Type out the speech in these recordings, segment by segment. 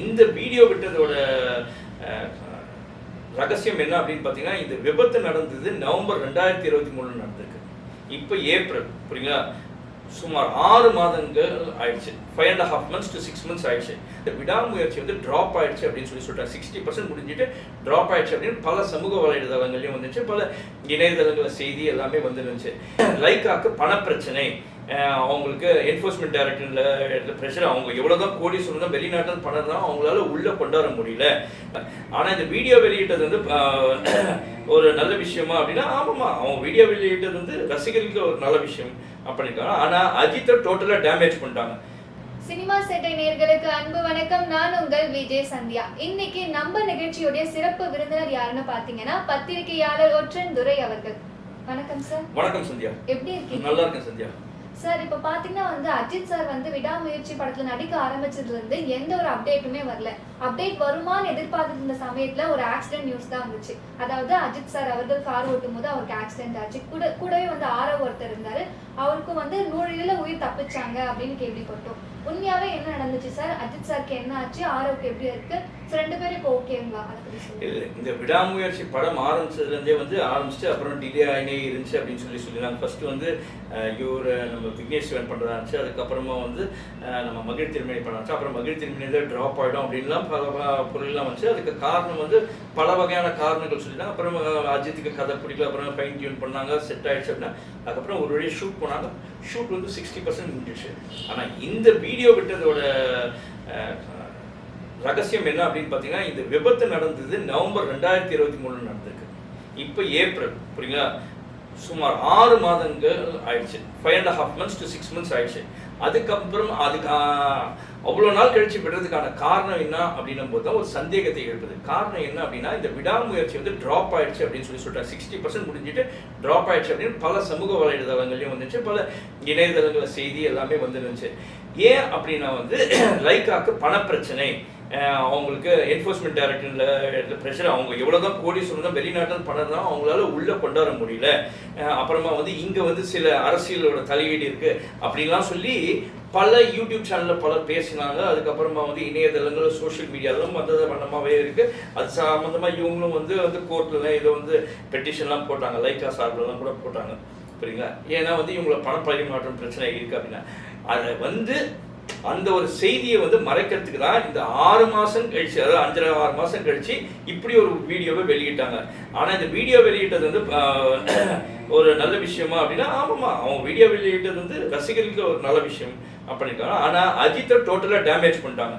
இந்த வீடியோ விட்டதோட ரகசியம் என்ன அப்படின்னு பார்த்தீங்கன்னா, இந்த விபத்து நடந்தது நவம்பர் 2023 நடந்திருக்கு. இப்போ ஏப்ரல், புரியுங்களா? சுமார் 6 மாதங்கள் ஆயிடுச்சு. 5.5 months to 6 months ஆயிடுச்சு. இந்த விடாமுயற்சி வந்து ட்ராப் ஆயிடுச்சு அப்படின்னு சொல்லிட்டாங்க. 60% முடிஞ்சிட்டு ட்ராப் ஆயிடுச்சு அப்படின்னு பல சமூக வலைதளங்களையும் வந்துச்சு, பல இணையதளங்கள செய்தி எல்லாமே வந்துருந்துச்சு. லைக்காக்கு பணப்பிரச்சனை, அவங்களுக்கு என்ஃபோர்ஸ்மெண்ட் டைரக்டரில் ப்ரெஷர், அவங்க எவ்வளோதான் கோடி சொல்லணும் வெளிநாட்டில் பணம் தான் அவங்களால உள்ளே கொண்டாட முடியல. ஆனால் இந்த வீடியோ வெளியிட்டது வந்து ஒரு நல்ல விஷயமா அப்படின்னா, ஆமாம்மா, அவங்க வீடியோ வெளியிட்டது வந்து ரசிகர்களுக்கு ஒரு நல்ல விஷயம் அப்படின்னுக்காங்க. ஆனால் அஜித்தை டோட்டலாக டேமேஜ் பண்ணிட்டாங்க. சினிமா சேட்டை நேயர்களுக்கு அன்பு வணக்கம். நான் உங்கள் விஜய் சந்தியா. இன்னைக்கு நம்ம நிகழ்ச்சியுடைய சிறப்பு விருந்தினர் யாருன்னு பாத்தீங்கன்னா, பத்திரிகையாளர் ஒற்றன் துரை அவர்கள். வணக்கம் சார். வணக்கம் சந்தியா. எப்படி இருக்கீங்க? நல்லா இருக்கேன் சந்தியா. சார், இப்ப பாத்தீங்கன்னா அஜித் சார் விடாமுயற்சி படத்துல நடிக்க ஆரம்பிச்சதுல இருந்து எந்த ஒரு அப்டேட்டுமே வரல. அப்டேட் வருமான்னு எதிர்பார்த்துட்டு இருந்த சமயத்துல ஒரு ஆக்சிடென்ட் நியூஸ் தான் வந்துச்சு. அதாவது அஜித் சார் அவர்கள் கார் ஓட்டும் போது அவருக்கு ஆக்சிடென்ட் ஆச்சு. கூடவே ஆரவ் ஒருத்தர் இருந்தாரு, அவருக்கு நூழில உயிர் தப்பிச்சாங்க அப்படின்னு கேள்விப்பட்டோம். உண்மையாவே என்ன நடந்துச்சு சார்? அஜித் சாருக்கு என்ன ஆச்சு? ஆரவுக்கு எப்படி இருக்கு? ரெண்டு பேரும் இப்போ ஓகேங்களா? இந்த விடாமுயற்சி படம் ஆரம்பிச்சதுலேருந்தே ஆரம்பிச்சு அப்புறம் டிலே ஆகினே இருந்துச்சு அப்படின்னு சொல்லினாங்க. ஃபர்ஸ்ட் இவர் நம்ம விக்னேஷ் சிவன் பண்ணுறதா இருந்துச்சு. அதுக்கப்புறமா நம்ம மகிழ் திருமணி பண்ணாச்சு. அப்புறம் மகிழ் திருமணி தான் ட்ராப் ஆகிடும் அப்படின்லாம் பல பொருள்லாம் வந்துச்சு. அதுக்கு காரணம் பல வகையான காரணங்கள் சொல்லிட்டாங்க. அப்புறம் அஜித்துக்கு கதை பிடிக்கல, அப்புறம் ஃபைன் டியூன் பண்ணாங்க, செட் ஆயிடுச்சு அப்படின்னா அதுக்கப்புறம் ஒரு வழியாக ஷூட் போனாங்க. ஷூட் 60% முடிஞ்சிச்சு. ஆனால் இந்த வீடியோ விட்டதோட ரகசியம் என்ன அப்படின்னு பார்த்தீங்கன்னா, இந்த விபத்து நடந்தது நவம்பர் 2023 நடந்திருக்கு. இப்போ ஏப்ரல், புரியுங்களா? சுமார் 6 மாதங்கள் ஆயிடுச்சு. 5.5 months to 6 months ஆயிடுச்சு. அதுக்கப்புறம் அவ்வளோ நாள் கழிச்சு விடுறதுக்கான காரணம் என்ன அப்படின்னும் போது தான் ஒரு சந்தேகத்தை எழுப்புது. காரணம் என்ன அப்படின்னா, இந்த விடாமுயற்சி ட்ராப் ஆயிடுச்சு அப்படின்னு சொல்லிட்டாங்க. 60% முடிஞ்சிட்டு ட்ராப் ஆயிடுச்சு அப்படின்னு பல சமூக வலைதளங்களையும் வந்துச்சு, பல இணையதளங்கள செய்தி எல்லாமே வந்துருந்துச்சு. ஏன் அப்படின்னா லைக்காக்கு பணப்பிரச்சனை, அவங்களுக்கு என்ஃபோர்ஸ்மெண்ட் டைரக்டரில் ப்ரெஷர், அவங்க எவ்வளோதான் கோடி சொல்லணும் வெளிநாட்டில் பணம் தான் அவங்களால உள்ளே கொண்டாட முடியல. அப்புறமா இங்கே சில அரசியலோட தலையீடு இருக்குது அப்படின்லாம் சொல்லி பல யூடியூப் சேனலில் பலர் பேசினாங்க. அதுக்கப்புறமா இணையதளங்கள் சோஷியல் மீடியாவிலும் வண்ணமாகவே இருக்குது. அது சம்மந்தமாக இவங்களும் கோர்ட்டில் ஏதோ பெட்டிஷன்லாம் போட்டாங்க, லைக்கா சார்பிலலாம் கூட போட்டாங்க, புரியுங்களா? ஏன்னா இவங்கள பண பரிமாற்றம் பிரச்சனை இருக்குது அப்படின்னா அதை அந்த ஒரு செய்தியை மறைக்கிறதுக்கு தான் இந்த 6 மாதம் கழிச்சு, அதாவது 5.5-6 மாதம் கழிச்சு இப்படி ஒரு வீடியோவை வெளியிட்டாங்க. ஆனால் இந்த வீடியோ வெளியிட்டது ஒரு நல்ல விஷயமா அப்படின்னா, ஆமாம்மா, அவங்க வீடியோ வெளியிட்டது ரசிகர்களுக்கு ஒரு நல்ல விஷயம் அப்படின்னுக்காங்க. ஆனால் அஜித்தை டோட்டலாக டேமேஜ் பண்ணிட்டாங்க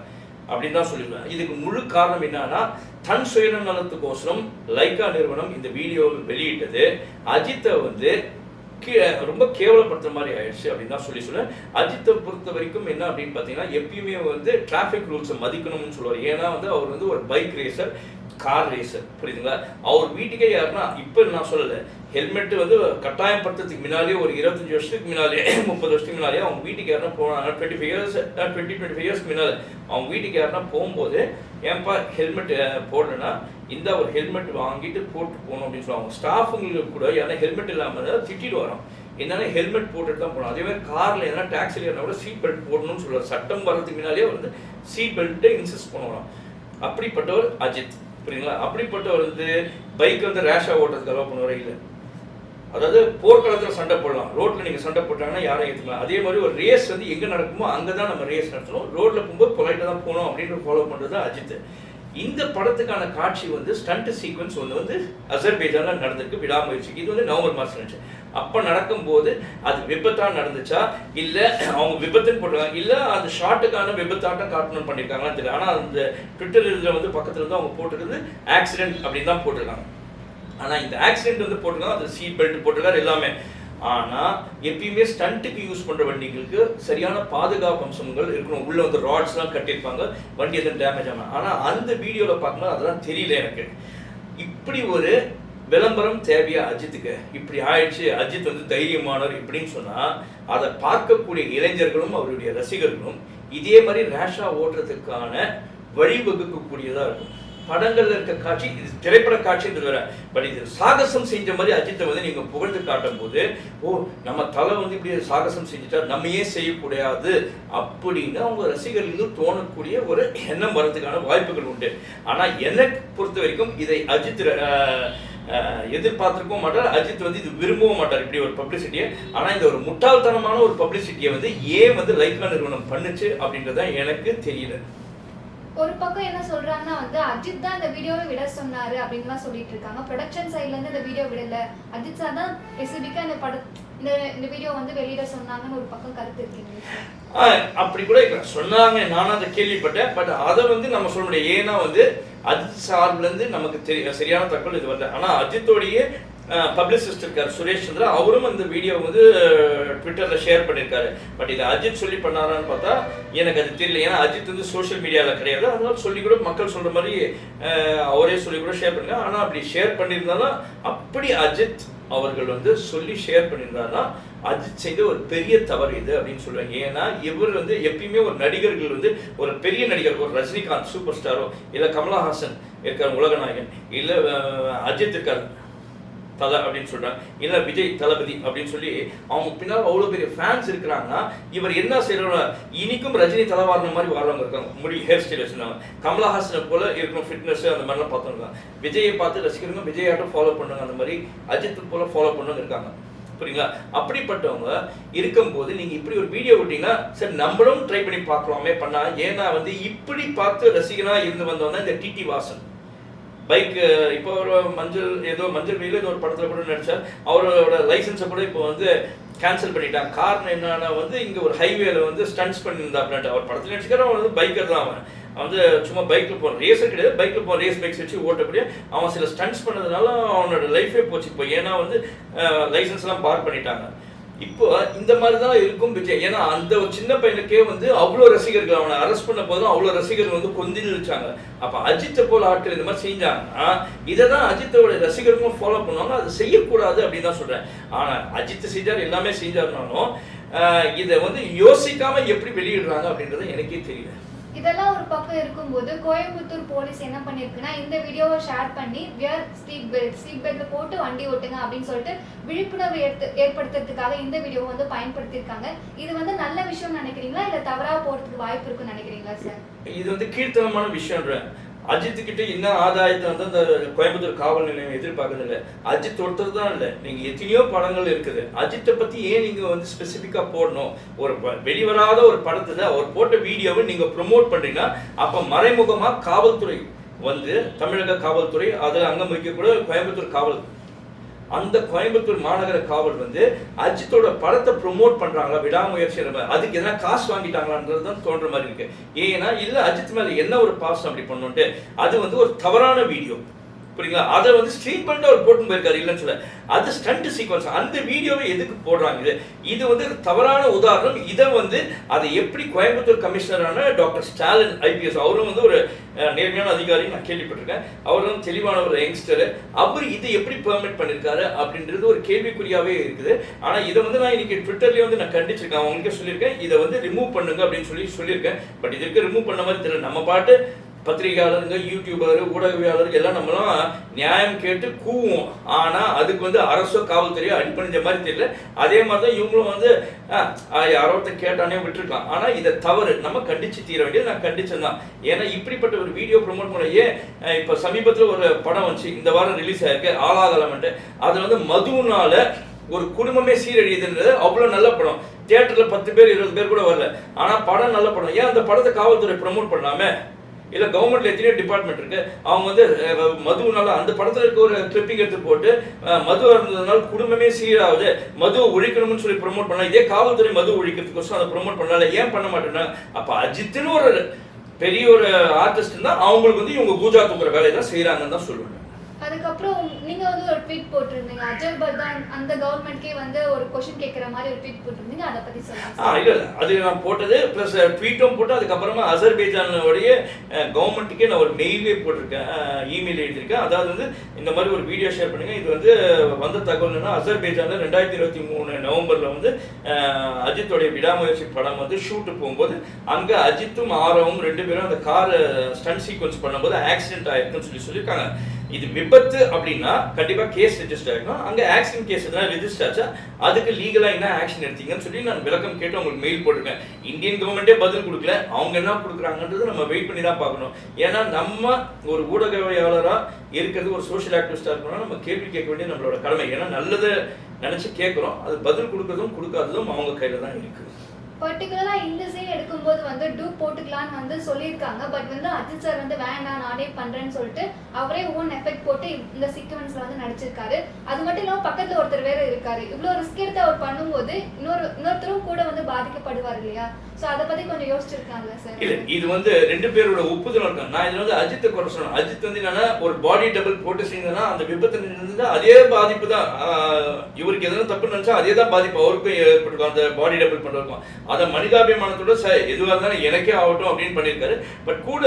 அப்படின்னு தான் சொல்லிடுவேன். இதுக்கு முழு காரணம் என்னன்னா, தன் சுயநலத்துக்கோசரம் லைக்கா நிறுவனம் இந்த வீடியோவை வெளியிட்டது அஜித்தை ரொம்ப கேவலப்படுத்துற மாதிரி ஆயிடுச்சு அப்படின்னு தான் சொல்லுவேன். அஜித்தை பொறுத்த வரைக்கும் என்ன அப்படின்னு பார்த்தீங்கன்னா, எப்பயுமே டிராஃபிக் ரூல்ஸை மதிக்கணும்னு சொல்லுவார். ஏன்னா அவர் ஒரு பைக் ரேசர், கார் ரேசர், புரியுதுங்களா? அவர் வீட்டுக்கே யாருன்னா, இப்போ நான் சொல்லலை, ஹெல்மெட் கட்டாயப்படுத்துறதுக்கு முன்னாலே ஒரு 25 வருஷத்துக்கு முன்னாலே 30 வருஷத்துக்கு முன்னாலே அவங்க வீட்டுக்கு யாருன்னா போனாங்க, 25 இயர்ஸ்க்கு முன்னால் அவங்க வீட்டுக்கு யாருன்னா போகும்போது, ஏன்பா ஹெல்மெட் போடலன்னா இந்த ஒரு ஹெல்மெட் வாங்கிட்டு போட்டு போகணும் அப்படின்னு சொல்லுவாங்க. ஸ்டாஃபுங்களுக்கு கூட யாரா ஹெல்மெட் இல்லாமல் திட்டிட்டு வரோம், என்னன்னா ஹெல்மெட் போட்டுட்டு தான் போகணும். அதே மாதிரி காரில் எதனா டாக்ஸியில் இருந்தால் கூட சீட் பெல்ட் போடணும்னு சொல்லுவார். சட்டம் வர்றதுக்கு முன்னாலே சீட் பெல்ட்டை இன்சிஸ்ட் பண்ணுவோம். அப்படிப்பட்டவர் அஜித், புரியுங்களா? அப்படிப்பட்டவர் பைக் ரேஷாக ஓட்டுறதுக்கு அலோவ் பண்ணுவாரே இல்லை. அதாவது போர்க்களத்தில் சண்டை போடலாம், ரோட்டில் நீங்கள் சண்டை போட்டாங்கன்னா யாரும் ஏற்றுக்கலாம். அதே மாதிரி ஒரு ரேஸ் எங்கே நடக்குமோ அங்கே தான் நம்ம ரேஸ் நடத்தணும். ரோட்டில் போகும்போது பொலைட்டாக தான் போகணும் அப்படின்னு ஃபாலோ பண்ணுறது அஜித். இந்த படத்துக்கான காட்சி ஸ்டண்ட் சீக்வன்ஸ் அசர்பைஜானில் நடந்திருக்கு விடாமுயற்சிக்கு. இது நவம்பர் மாதம் நடந்துச்சு. அப்போ நடக்கும்போது அது விபத்தாக நடந்துச்சா இல்லை அவங்க விபத்துன்னு போட்டிருக்காங்க, இல்லை அந்த ஷாட்டுக்கான விபத்தாட்டம் காட்டணும்னு பண்ணியிருக்காங்களான்னு தெரியல. ஆனால் அந்த ட்விட்டர் இதில் பக்கத்தில் அவங்க போட்டிருக்கிறது ஆக்சிடென்ட் அப்படின்னு தான் போட்டிருக்காங்க. ஆனால் இந்த ஆக்சிடென்ட் போட்டிருக்காங்க, அது சீட் பெல்ட் போட்டிருக்காரு எல்லாமே. ஆனால் எப்பயுமே ஸ்டண்ட்டுக்கு யூஸ் பண்ணுற வண்டிகளுக்கு சரியான பாதுகாப்பு அம்சங்கள் இருக்கணும். உள்ளே ராட்ஸ்லாம் கட்டியிருப்பாங்க, வண்டி எதுவும் டேமேஜ் ஆகணும். ஆனால் அந்த வீடியோவில் பார்க்கும்போது அதெல்லாம் தெரியல எனக்கு. இப்படி ஒரு விளம்பரம் தேவையா அஜித்துக்கு? இப்படி ஆயிடுச்சு, அஜித் தைரியமானவர் இப்படின்னு சொன்னால் அதை பார்க்கக்கூடிய இளைஞர்களும் அவருடைய ரசிகர்களும் இதே மாதிரி ரேஷாக ஓட்டுறதுக்கான வழிவகுக்கக்கூடியதாக இருக்கும். படங்கள்ல இருக்க காட்சி இது திரைப்பட காட்சின்றது வேற. பட் இது சாகசம் செஞ்ச மாதிரி அஜித்தை வந்து நீங்க புகழ்ந்து காட்டும் போது ஓ நம்ம தலை வந்து இப்படி சாகசம் செஞ்சுட்டா நம்ம ஏன் செய்யக்கூடாது அப்படின்னு அவங்க ரசிகர்களுக்கு தோணக்கூடிய ஒரு எண்ணம் வரதுக்கான வாய்ப்புகள் உண்டு. ஆனா எனக்கு பொறுத்த வரைக்கும் இதை அஜித் எதிர்பார்த்திருக்கவும் மாட்டார், அஜித் வந்து இது விரும்பவும் மாட்டார் இப்படி ஒரு பப்ளிசிட்டியை. ஆனா இந்த ஒரு முட்டாள்தனமான ஒரு பப்ளிசிட்டியை வந்து ஏன் வந்து லைக்கா நிறுவனம் பண்ணுச்சு அப்படின்றத எனக்கு தெரியல. ஒரு பக்கம் என்ன சொல்றாங்கன்னா வந்து அஜித் தான் இந்த வீடியோவை விட சொன்னாரு அப்படின்னு சொல்லிட்டு இருக்காங்க. ப்ரொடக்ஷன் சைட்ல இருந்து இந்த வீடியோ விடல, அஜித் சார் தான் ஸ்பெசிபிக்கா இந்த வீடியோ வந்து வெளியிட சொன்னாங்கன்னு ஒரு பக்கம் கருத்து இருக்கீங்க. அப்படி கூட சொன்னாங்க, நானும் அதை கேள்விப்பட்டேன். பட் அதை வந்து நம்ம சொல்ல முடியாது, ஏன்னா வந்து அஜித் சார்பில இருந்து நமக்கு சரியான தகவல் இது வரல. ஆனா அஜித்தோடைய பப்ளிசிஸ்ட் இருக்கார் சுரேஷ் சந்திரா, அவரும் அந்த வீடியோ வந்து ட்விட்டர்ல ஷேர் பண்ணியிருக்காரு. பட் இதை அஜித் சொல்லி பண்ணாரான்னு பார்த்தா எனக்கு அது தெரியல. ஏன்னா அஜித் வந்து சோஷியல் மீடியாவில் கிடையாது, அதனால சொல்லி கூட மக்கள் சொல்ற மாதிரி அவரே சொல்லி கூட ஷேர் பண்ணுங்க. ஆனால் அப்படி ஷேர் பண்ணியிருந்தாலும் அப்படி அஜித் அவர்கள் வந்து சொல்லி ஷேர் பண்ணியிருந்தாருன்னா அஜித் செய்த ஒரு பெரிய தவறு இது அப்படின்னு சொல்லுவாங்க. ஏன்னா இவர் வந்து எப்பயுமே ஒரு நடிகர்கள் வந்து ஒரு பெரிய நடிகர், ஒரு ரஜினிகாந்த் சூப்பர் ஸ்டாரோ, இல்லை கமலஹாசன் இருக்கார் உலகநாயகன், இல்லை அஜித் இருக்கார் தலை அப்படின்னு சொல்றாங்க, இல்லை விஜய் தளபதி அப்படின்னு சொல்லி அவங்க பின்னால் அவ்வளோ பெரிய ஃபேன்ஸ் இருக்கிறாங்கன்னா இவர் என்ன செய்யற இனிக்கும் ரஜினி தலைவாரண மாதிரி வாழ்றவங்க இருக்காங்க. முடி ஹேர் ஸ்டைல் வச்சுருந்தாங்க, கமலஹாசனை போல இருக்கணும் ஃபிட்னஸ் அந்த மாதிரிலாம் பார்த்தவங்க, விஜயை பார்த்து ரசிக்கிறவங்க விஜயாட்டம் ஃபாலோ பண்ணுங்க, அந்த மாதிரி அஜித் போல ஃபாலோ பண்ணவங்க இருக்காங்க. புரியுங்களா? அப்படிப்பட்டவங்க இருக்கும்போது நீங்க இப்படி ஒரு வீடியோ விட்டீங்கன்னா சரி நம்மளும் ட்ரை பண்ணி பார்க்கலாமே பண்ணா. ஏன்னா வந்து இப்படி பார்த்து ரசிகனா இருந்து வந்தவங்க இந்த டிடி வாசன் பைக் இப்போ ஒரு மஞ்சள் வெயில் ஏதோ ஒரு படத்தில் கூட நடிச்சார். அவரோட லைசன்ஸை கூட இப்போ வந்து கேன்சல் பண்ணிட்டாங்க. காரணம் என்னன்னா வந்து இங்கே ஒரு ஹைவேல வந்து ஸ்டண்ட்ஸ் பண்ணியிருந்தா அப்படின்ட்டு. அவர் படத்தில் நடிச்சுக்கிற அவன் வந்து பைக்கர் தான். அவன் வந்து சும்மா பைக்கில் போகிற ரேஸர் கிடையாது, பைக்கில் போகிற ரேஸ் பைக்ஸ் வச்சு ஓட்டக்கூடிய அவன் சில ஸ்டண்ட்ஸ் பண்ணதுனால அவனோட லைஃபே போச்சு இப்போ. ஏன்னா வந்து லைசன்ஸ்லாம் பார் பண்ணிட்டாங்க. இப்போ இந்த மாதிரி தான் இருக்கும் விஜய். ஏன்னா அந்த ஒரு சின்ன பையனுக்கே வந்து அவ்வளோ ரசிகர்கள், அவனை அரெஸ்ட் பண்ண போதும் அவ்வளோ ரசிகர்கள் வந்து கொந்திருச்சாங்க. அப்போ அஜித்தை போல ஆட்கள் இந்த மாதிரி செஞ்சாங்கன்னா இதை தான் அஜித்தோட ரசிகர்களும் ஃபாலோ பண்ணுவாங்க. அது செய்யக்கூடாது அப்படின்னு தான் சொல்றேன். ஆனால் அஜித் செஞ்சார், எல்லாமே செஞ்சாருனாலும் இதை வந்து யோசிக்காம எப்படி வெளியிடுறாங்க அப்படின்றது எனக்கே தெரியல. இதெல்லாம் ஒரு பக்கம் இருக்கும்போது கோயம்புத்தூர் போலீஸ் என்ன பண்ணிருக்குன்னா இந்த வீடியோவை ஷேர் பண்ணி வியர் சீட் பெல்ட் போட்டு வண்டி ஓட்டுங்க அப்படின்னு சொல்லிட்டு விழிப்புணர்வு ஏற்படுத்துறதுக்காக இந்த வீடியோவை வந்து பயன்படுத்தியிருக்காங்க. இது வந்து நல்ல விஷயம் நினைக்கிறீங்களா இல்ல தவறா போறதுக்கு வாய்ப்பு இருக்குன்னு நினைக்கிறீங்களா சார்? இது வந்து கீழ்த்தனமான விஷயம்ன்ற. அஜித் கிட்ட என்ன ஆதாயத்தை வந்து அந்த கோயம்புத்தூர் காவல் நிலையம் எதிர்பார்க்கறது இல்லை. அஜித் ஒருத்தர் தான் இல்லை, நீங்க எத்தனையோ படங்கள் இருக்குது. அஜித்தை பத்தி ஏன் நீங்க வந்து ஸ்பெசிபிக்கா போடணும்? ஒரு வெளிவராத ஒரு படத்துல அவர் போட்ட வீடியோவை நீங்க ப்ரொமோட் பண்றீங்கன்னா அப்ப மறைமுகமா காவல்துறை வந்து தமிழக காவல்துறை அதில் அங்கம் வைக்கக்கூட கோயம்புத்தூர் காவல், அந்த கோயம்புத்தூர் மாநகர காவல் வந்து அஜித்தோட படத்தை ப்ரொமோட் பண்றாங்களா விடாமுயற்சி, அதுக்கு எதனா காசு வாங்கிட்டாங்களான்றது தான் தோன்ற மாதிரி இருக்கு. ஏன்னா இல்ல அஜித் மேல என்ன ஒரு பாசம் அப்படி பண்ணுன்ட்டு அது வந்து ஒரு தவறான வீடியோ. புரியுங்களா? அதை வந்து ஸ்ட்ரீட் பண்ணிட்டு அவர் போட்டு போயிருக்காரு இல்லைன்னு சொல்ல, அது ஸ்டண்ட் சீக்வன்ஸ். அந்த வீடியோவை எதுக்கு போடுறாங்க? இது வந்து தவறான உதாரணம். இதை வந்து அதை எப்படி கோயம்புத்தூர் கமிஷனரான டாக்டர் ஸ்டாலின் ஐபிஎஸ், அவரும் வந்து ஒரு நேர்மையான அதிகாரி நான் கேள்விப்பட்டிருக்கேன். அவர் வந்து தெளிவான ஒரு யங்ஸ்டர். அவர் இதை எப்படி பெர்மிட் பண்ணியிருக்காரு அப்படின்றது ஒரு கேள்விக்குறியாவே இருக்குது. ஆனா இதை வந்து நான் இன்னைக்கு ட்விட்டர்லயே வந்து நான் கண்டிச்சிருக்கேன், அவங்களுக்கே சொல்லியிருக்கேன் இதை வந்து ரிமூவ் பண்ணுங்க அப்படின்னு சொல்லியிருக்கேன். பட் இதுக்கு ரிமூவ் பண்ண மாதிரி தெரியல. நம்ம பாட்டு பத்திரிகையாளருங்க, யூடியூபர், ஊடகவியாளர்கள் எல்லாம் நம்மளாம் நியாயம் கேட்டு கூவோம். ஆனா அதுக்கு வந்து அரசோ காவல்துறையோ அடிப்பணிஞ்ச மாதிரி தெரியல. அதே மாதிரிதான் இவங்களும் வந்து யாரோ கேட்டானே விட்டுருக்கலாம். ஆனா இதை தவறு, நம்ம கண்டிச்சு தீர வேண்டியது. நான் கண்டிச்சேன். ஏன்னா இப்படிப்பட்ட ஒரு வீடியோ ப்ரொமோட் பண்ண இப்ப சமீபத்தில் ஒரு படம் வந்துச்சு, இந்த வாரம் ரிலீஸ் ஆயிருக்கு, ஆலாகலம்ட்டு. அதுல வந்து மதுனால ஒரு குடும்பமே சீரழியுதுன்றது அவ்வளவு நல்ல படம். தியேட்டர்ல 10 பேர் 20 பேர் கூட வரல. ஆனா படம் நல்ல படம். ஏன் அந்த படத்தை காவல்துறை ப்ரொமோட் பண்ணலாமே? இல்லை கவர்மெண்ட்ல எத்தனையோ டிபார்ட்மெண்ட் இருக்கு. அவங்க வந்து மதுனால அந்த படத்துல இருக்க ஒரு கிளிப்பிங் எடுத்து போட்டு மது இருந்ததுனால குடும்பமே சீராகுது, மதுவை ஒழிக்கணும்னு சொல்லி ப்ரொமோட் பண்ணலாம். இதே காவல்துறை மது ஒழிக்கிறதுக்கோசம் அதை ப்ரொமோட் பண்ணல, ஏன் பண்ண மாட்டேன்னா? அப்ப அஜித்னு ஒரு பெரிய ஒரு ஆர்டிஸ்ட் தான் அவங்களுக்கு வந்து இவங்க பூஜா தூக்குற வேலையை தான் செய்யறாங்கன்னு தான் சொல்லுவேன். அதுக்கப்புறம் நீங்க வந்து ஒரு ட்வீட் போட்டிருந்தீங்க, அஜய் பர்தான் அந்த கவர்மெண்ட்கே வந்து ஒரு கொஸ்டின் கேட்கிற மாதிரி ஒரு ட்வீட் போட்டிருந்தீங்க, அதை பத்தி சொல்லுங்க. இல்ல அது நான் போட்டது பிளஸ் ட்வீட்டும் போட்டு அதுக்கப்புறமா அசர்பைஜானுடைய கவர்மெண்ட்டுக்கே நான் ஒரு மெயிலே போட்டிருக்கேன், இமெயில் எழுதியிருக்கேன். அதாவது வந்து இந்த மாதிரி ஒரு வீடியோ ஷேர் பண்ணுங்க. இது வந்து வந்த தகவல்னா அசர்பைஜான்ல 2023 நவம்பர்ல வந்து அஜித்தோடைய விடாமுயற்சி படம் வந்து ஷூட்டு போகும்போது அங்க அஜித்தும் ஆரவும் 2 பேரும் அந்த கார் ஸ்டண்ட் சீக்வன்ஸ் பண்ணும்போது ஆக்சிடென்ட் ஆயிருக்குன்னு சொல்லியிருக்காங்க. இது விபத்து அப்படின்னா கண்டிப்பா கேஸ் ரெஜிஸ்டர் ஆகிடும். அங்க ஆக்சிடென்ட் கேஸ் எதனா ரெஜிஸ்டர் ஆச்சா அதுக்கு லீகலா என்ன ஆக்ஷன் எடுத்தீங்கன்னு சொல்லி நான் விளக்கம் கேட்டு உங்களுக்கு மெயில் போட்டிருக்கேன். இந்தியன் கவர்மெண்டே பதில் கொடுக்கல, அவங்க என்ன கொடுக்குறாங்கன்றது நம்ம வெயிட் பண்ணி தான் பார்க்கணும். ஏன்னா நம்ம ஒரு ஊடகவியலாளரா இருக்கிறது, ஒரு சோஷியல் ஆக்டிவிஸ்டா இருக்கணும்னா நம்ம கேள்வி கேட்க வேண்டியது நம்மளோட கடமை. ஏன்னா நல்லதை நினைச்சு கேட்கிறோம், அது பதில் கொடுக்கறதும் கொடுக்காததும் அவங்க கையில தான் இருக்கு. பர்டிகுலரா இந்த சீன் எடுக்கும்போது வந்து டூப் போட்டுக்கலான்னு வந்து சொல்லியிருக்காங்க. பட் வந்து அஜித் சார் வந்து வேண்டாம் நானே பண்றேன்னு சொல்லிட்டு அவரே ஓன் எஃபெக்ட் போட்டு இந்த சீக்வன்ஸ்ல வந்து நடிச்சிருக்காரு. அது மட்டும் இல்லாம பக்கத்துல ஒருத்தர் வேற இருக்காரு. இவ்வளவு ரிஸ்க் எடுத்து அவர் பண்ணும்போது இன்னொருத்தரும் கூட வந்து பாதிக்கப்படுவார் இல்லையா? சோ அத பத்தி கொஞ்சம் யோசிச்சிருக்காங்க சார். இல்ல இது வந்து 2 பேரோட ஒப்புதல் இருக்கு. நான் இதுல வந்து அஜித்தை குறை சொல்லணும். அஜித் வந்து என்னன்னா ஒரு பாடி டபுள் போட்டு செஞ்சா அந்த விபத்து நடந்தா அதே பாதிப்பு தான். இவருக்கு எதுவும் தப்பு நினைச்சா அதே தான் பாதிப்பு அவருக்கும் ஏற்பட்டிருக்கும், அந்த பாடி டபுள் பண்றதுக்கும். அதை மனிதாபிமானத்தோட எதுவாக இருந்தாலும் எனக்கே ஆகட்டும் அப்படின்னு பண்ணியிருக்காரு. பட் கூட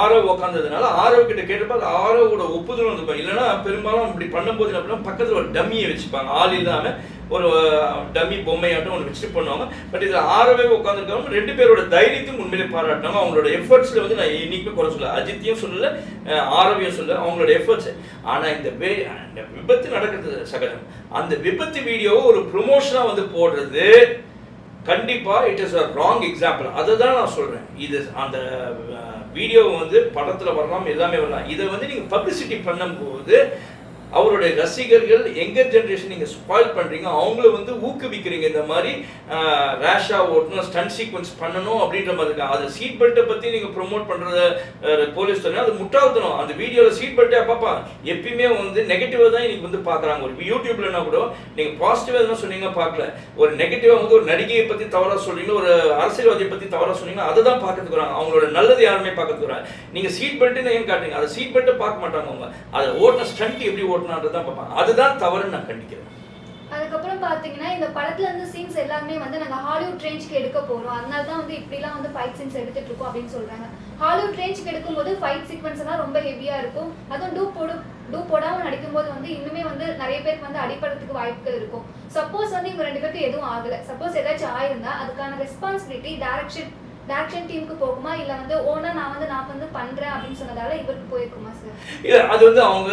ஆரவ் உட்காந்ததுனால ஆரவ் கிட்ட கேட்டப்ப அது ஆரவோட ஒப்புதல் வந்து இல்லைன்னா பெரும்பாலும் இப்படி பண்ணும்போது அப்படின்னா பக்கத்தில் ஒரு டம்மியை வச்சுப்பாங்க, ஆள் இல்லாம ஒரு டம்மி பொம்மையாட்டம் ஒன்று வச்சுட்டு பண்ணுவாங்க. பட் இதில் ஆரவே உட்காந்துருக்காங்க. 2 பேரோட தைரியத்தையும் உண்மையிலே பாராட்டினாங்க. அவங்களோட எஃபர்ட்ஸ்ல வந்து நான் இன்னைக்குமே குறை சொல்ல, அஜித்தையும் சொல்லல ஆரவையும் சொல்ல, அவங்களோட எஃபர்ட்ஸ். ஆனா இந்த விபத்து நடக்கிறது சகஜம். அந்த விபத்து வீடியோவை ஒரு ப்ரொமோஷனா வந்து போடுறது கண்டிப்பா it is a wrong example. அதை தான் நான் சொல்றேன். இது அந்த வீடியோ வந்து படத்துல வரலாம், எல்லாமே வரலாம். இதை வந்து நீங்க பப்ளிசிட்டி பண்ணும்போது அவருடைய ரசிகர்கள் எங்கர் ஜென்ரேஷன் நீங்க ஸ்பாயில் பண்றீங்க, அவங்கள வந்து ஊக்குவிக்கிறீங்க. இந்த மாதிரி ரேஷா ஓட்டணும், ஸ்டண்ட் சீக்வன்ஸ் பண்ணணும் அப்படின்ற மாதிரி இருக்கு. அது சீட் பெல்ட்டை பத்தி நீங்க ப்ரொமோட் பண்றத போலீஸ் சொன்னா அது முட்டாள்தனம். அந்த வீடியோல சீட் பெல்ட்டே பாப்பா எப்பயுமே வந்து நெகட்டிவா தான் இன்னைக்கு வந்து பாக்குறாங்க. ஒரு யூடியூப்லன்னா கூட நீங்க பாசிட்டிவா எதுனா சொன்னீங்க பார்க்கல, ஒரு நெகட்டிவா வந்து ஒரு நடிகையை பத்தி தவறா சொல்றீங்க, ஒரு அரசியல்வாதியை பத்தி தவறா சொன்னீங்கன்னா அதை தான் பார்க்கறதுக்கு வராங்க. அவங்களோட நல்லது யாருமே பார்க்கறதுக்கு வராங்க. நீங்க சீட் பெல்ட்னு ஏன் காட்டுறீங்க? அதை சீட் பெல்ட்டை பார்க்க மாட்டாங்க. அவங்க அதை ஓட்டின ஸ்டண்ட் எப்படி அதுதான் தவறு நான் கண்டிக்கிறேன். அதுக்கப்புறம் பாத்தீங்கன்னா இந்த படத்துல இருந்து சீன்ஸ் எல்லாமே வந்து நாங்க ஹாலிவுட் ரேஞ்சுக்கு எடுக்க போறோம், அதனால தான் வந்து இப்படிலாம் வந்து ஃபைட் சீன்ஸ் எடுத்துட்டு இருக்கோம் அப்படின்னு சொல்றாங்க. ஹாலிவுட் ரேஞ்சுக்கு எடுக்கும்போது ஃபைட் சீக்வன்ஸ் எல்லாம் ரொம்ப ஹெவியா இருக்கும். அதுவும் டூப் போடாம நடிக்கும்போது வந்து இன்னுமே வந்து நிறைய பேருக்கு வந்து அடிபடுறதுக்கு வாய்ப்புகள் இருக்கும். சப்போஸ் வந்து இவங்க 2 பேருக்கு எதுவும் ஆகல, சப்போஸ் ஏதாச்சும் ஆயிருந்தா அதுக்கான ரெஸ்பான்சிபிலிட்டி டைரக்ஷன் டீமுக்கு போகுமா, இல்ல வந்து ஓனா நான் வந்து பண்றேன் அப்படின்னு சொன்னதால இவருக்கு போயிருக்குமா சார்? இல்ல அது வந்து அவங்க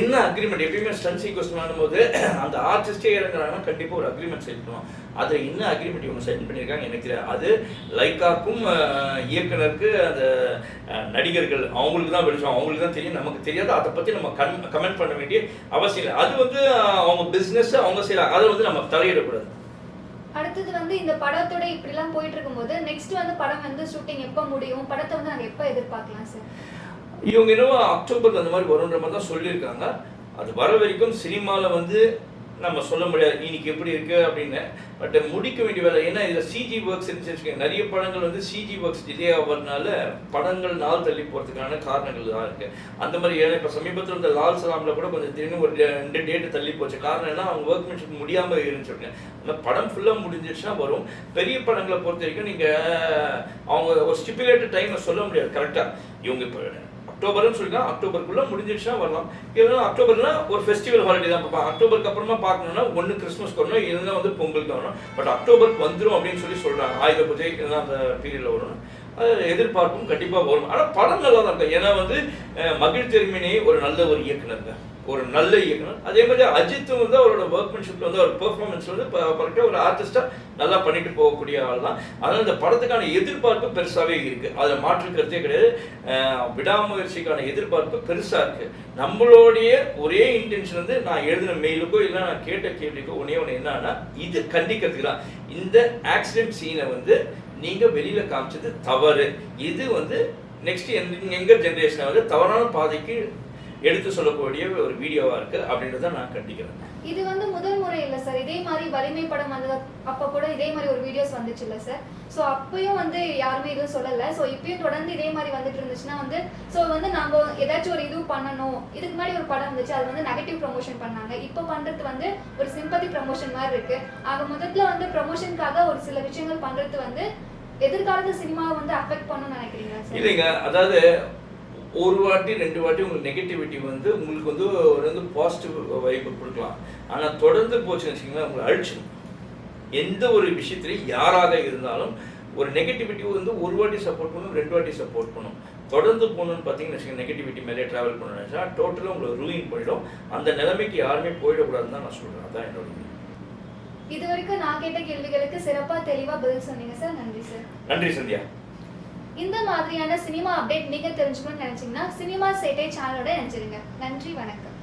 என்ன அக்ரிமெண்ட், எப்பயுமே ஸ்டண்ட் சீக்வன்ஸ் பண்ணும்போது அந்த ஆர்டிஸ்டே இறங்குறாங்கன்னா கண்டிப்பா ஒரு அக்ரிமெண்ட் சைன் பண்ணுவோம். அது என்ன அக்ரிமெண்ட் இவங்க சைன் பண்ணியிருக்காங்க எனக்கு தெரியாது. அது லைக்காக்கும் இயக்குனருக்கு அந்த நடிகர்கள் அவங்களுக்கு தான் வெளிச்சம், அவங்களுக்கு தான் தெரியும், நமக்கு தெரியாது. அதை பத்தி நம்ம கமெண்ட் பண்ண வேண்டிய அவசியம் இல்லை. அது வந்து அவங்க பிசினஸ் அவங்க செய்யலாம், அதை வந்து நம்ம தலையிடக்கூடாது. அடுத்தது வந்து இந்த படத்தோட இப்படிலாம் போயிட்டு இருக்கும்போது நெக்ஸ்ட் வந்து படம் வந்து ஷூட்டிங் எப்போ முடியும், படத்தை வந்து நாங்கள் எப்போ எதிர்பார்க்கலாம் சார்? இவங்க என்னவோ அக்டோபர் அந்த மாதிரி வரும்ன்ற மாதிரி தான் சொல்லியிருக்காங்க. அது வர வரைக்கும் சினிமாவில் வந்து நம்ம சொல்ல முடியாது இன்னைக்கு எப்படி இருக்கு அப்படின்னு. பட் முடிக்க வேண்டிய வேலை, ஏன்னா இதில் சிஜி ஒர்க்ஸ் இருந்துச்சு. நிறைய படங்கள் வந்து சிஜி ஒர்க்ஸ் டிலே ஆகிறதுனால படங்கள் நாள் தள்ளி போகிறதுக்கான காரணங்கள் தான் இருக்கு. அந்த மாதிரி ஏன்னா இப்போ சமீபத்தில் இந்த லால் சலாம்ல கூட கொஞ்சம் திடீர்னு ஒரு 2 டேட்டு தள்ளி போச்சு. காரணம் என்ன, அவங்க ஒர்க்மேன்ஷிப் முடியாமல் இருந்துச்சு. அந்த படம் ஃபுல்லாக முடிஞ்சிச்சுன்னா வரும். பெரிய படங்களை பொறுத்த வரைக்கும் நீங்கள் அவங்க ஒரு ஸ்டிப்புலேட்டட் டைமை சொல்ல முடியாது கரெக்டாக. இவங்க இப்போ அக்டோபர்னு சொல்லிக்கலாம், அக்டோபருக்குள்ள முடிஞ்சிடுச்சுன்னா வரலாம். இல்லைன்னா அக்டோபர்னா ஒரு ஃபெஸ்டிவல் ஹாலிடே தான் பார்ப்பாங்க. அக்டோபருக்கு அப்புறமா பார்க்கணும்னா ஒன்று கிறிஸ்மஸ்க்கு வரணும், இல்லைன்னா வந்து பொங்கலுக்கு வரணும். பட் அக்டோபருக்கு வந்துடும் அப்படின்னு சொல்றாங்க. ஆயுத பூஜை இல்லைன்னா அந்த பீரியட்ல வரணும். அது எதிர்பார்ப்பும் கண்டிப்பாக வரும். ஆனால் படம் நல்லா தான் இருக்கும். ஏன்னா வந்து மகிழ் திருமணி ஒரு நல்ல ஒரு இயக்குனருங்க, ஒரு நல்ல இயக்குனர். அதே மாதிரி அஜித்தும் வந்து அவரோட ஒர்க்மேன்ஷிப்ல வந்து அவர் பெர்ஃபார்மன்ஸ் வந்து கரெக்டாக ஒரு ஆர்டிஸ்டா நல்லா பண்ணிட்டு போகக்கூடிய ஆள் தான். அதனால இந்த படத்துக்கான எதிர்பார்ப்பு பெருசாவே இருக்கு, அதில் மாற்று கருத்தே கிடையாது. விடாமுயற்சிக்கான எதிர்பார்ப்பு பெருசா இருக்கு. நம்மளுடைய ஒரே இன்டென்ஷன் வந்து நான் எழுதின மெயிலுக்கோ இல்லை நான் கேட்ட கேள்விக்கோ ஒன்னே என்னன்னா, இது கண்டிக்கிறதுக்கு தான். இந்த ஆக்சிடென்ட் சீனை வந்து நீங்க வெளியில காமிச்சது தவறு. இது வந்து நெக்ஸ்ட் எங்க ஜெனரேஷனை வந்து தவறான பாதைக்கு எடுத்து சொல்லக்கூடிய ஒரு வீடியோவா இருக்கு அப்படின்றத நான் கண்டிக்கிறேன். இது வந்து முதல் முறை இல்ல சார். இதே மாதிரி வலிமை படம் வந்தது அப்ப கூட இதே மாதிரி ஒரு வீடியோஸ் வந்துச்சு இல்ல சார். சோ அப்பயும் வந்து யாருமே எதுவும் சொல்லல. சோ இப்பயும் தொடர்ந்து இதே மாதிரி வந்துட்டு இருந்துச்சுன்னா வந்து சோ வந்து நாம ஏதாச்சும் ஒரு இது பண்ணணும். இதுக்கு முன்னாடி ஒரு படம் வந்துச்சு, அது வந்து நெகட்டிவ் ப்ரமோஷன் பண்ணாங்க. இப்போ பண்றது வந்து ஒரு சிம்பத்தி ப்ரமோஷன் மாதிரி இருக்கு. ஆக மொத்தத்துல வந்து ப்ரமோஷனுக்காக ஒரு சில விஷயங்கள் பண்றது வந்து எதிர்காலத்து சினிமாவை வந்து அஃபெக்ட் பண்ணணும்னு நினைக்கிறீங்களா சார்? இல்லைங்க, அதாவது ஒரு வாட்டி 2 வாட்டி உங்களுக்கு நெகட்டிவிட்டி வந்து உங்களுக்கு வந்து ஒரு பாசிட்டிவ் வைப்பு கொடுக்கலாம். ஆனால் தொடர்ந்து போச்சுன்னு வச்சுக்கோங்களேன், உங்களை அழிச்சிடும். எந்த ஒரு விஷயத்துலையும் யாராக இருந்தாலும் ஒரு நெகட்டிவிட்டி வந்து ஒரு வாட்டி சப்போர்ட் பண்ணணும், 2 வாட்டி சப்போர்ட் பண்ணணும். தொடர்ந்து போகணும்னு பார்த்தீங்கன்னு வச்சுக்கோங்க, நெகட்டிவிட்டி மேலே ட்ராவல் பண்ணணும்னு நினச்சா டோட்டலாக உங்களை ரூயின் பண்ணிடும். அந்த நிலைமைக்கு யாருமே போயிடக்கூடாதுன்னு தான் நான் சொல்கிறேன். அதான் என்னோட இது. இது வரைக்கும் நான் கேட்ட கேள்விகளுக்கு சிறப்பா தெளிவா பதில் சொன்னீங்க சார். நன்றி சார். நன்றி சந்தியா. இந்த மாதிரியான சினிமா அப்டேட் நீங்க தெரிஞ்சுக்கணும்னு நினைச்சீங்கன்னா சினிமா சேட்டை சேனலோட இணைஞ்சிருங்க. நன்றி, வணக்கம்.